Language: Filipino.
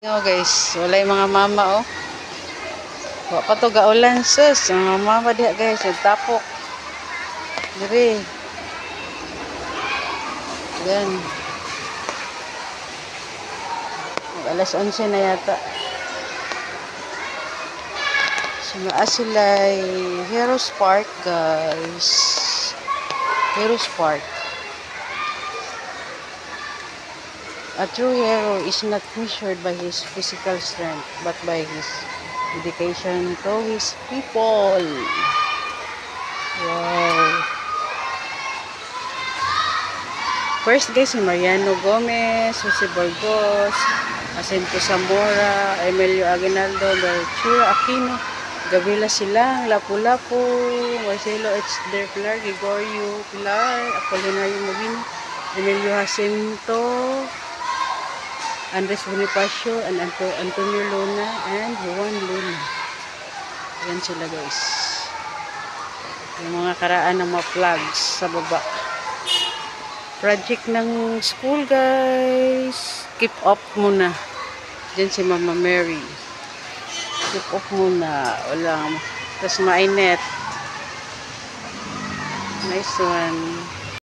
Oh guys, wala yung mga mama oh. Wa pa to gaulan sus. Ang mga mama diha guys, nagtapok. Diri. Yan. Alas 11 na yata. Suma sila Heroes Park guys. Heroes Park. A true hero is not measured by his physical strength, but by his dedication to his people. Wow. First guys, si Mariano Gomez, Jose Burgos, Jacinto Zamora, Emilio Aguinaldo, Belchura Aquino, Gabriela Silang, Lapu-Lapu, Marcelo H. Pilar, Gregorio Pilar, Apolinario Mabini, Emilio Jacinto, Andres Bonifacio, and Antonio Luna, and Juan Luna. Yan sila guys. Yung mga karaan ng mga flags sa baba. Project ng school guys. Keep up muna. Diyan si Mama Mary. Keep up muna. Wala. Tapos mainit. Nice one.